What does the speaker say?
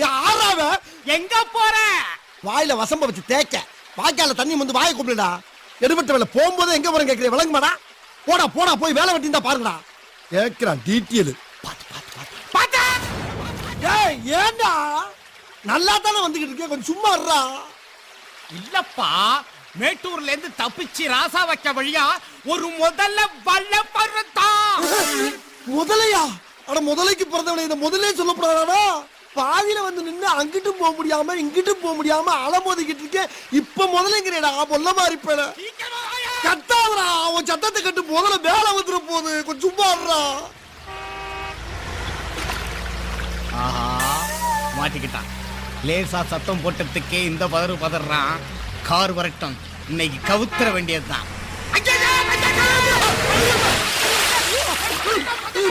யாராவ? எங்க போற? வாயில வசம்ப வச்சு தேய்க்க, வாய்க்கால தண்ணி வந்து வாயை கூப்பிடுடா. எடுபட்ட வேலை போகும்போது எங்க போறேன் கேட்கிறேன், விளங்குமாடா? போடா போடா, போய் வேலை வெட்டி தான் பாருங்கடா. கேட்கிறான் டீட்டெயில். ஏய் ஏண்டா நல்லா தானே வந்துகிட்டு இருக்கேன், கொஞ்சம் சும்மா இருடா. இல்லப்பா, மேட்டூர்ல இருந்து தப்பிச்சு ராசா வைக்க வழியா ஒரு முதல்ல வல்ல பருத்தான். முதலையா? அட முதலைக்கு பிறந்தவனை இந்த முதலே சொல்லப்படாதா? பாதியில வந்து நின்று அங்கிட்டும் போக முடியாம இங்கிட்டும் போக முடியாம அலமோதிக்கிட்டு இருக்கேன். இப்ப முதலைங்கிறேடா, பொல்ல மாதிரி பேட கத்தாதரா. அவன் சத்தத்தை கட்டு முதல்ல வேலை வந்துட போகுது, கொஞ்சம் சும்மா இருடா. ஆஹா, மாட்டிக்கிட்டான். லேசா சத்தம் போட்டதுக்கே இந்த பதறான். கார் வரட்டும், இன்னைக்கு கவுத்துற வேண்டியதுதான்.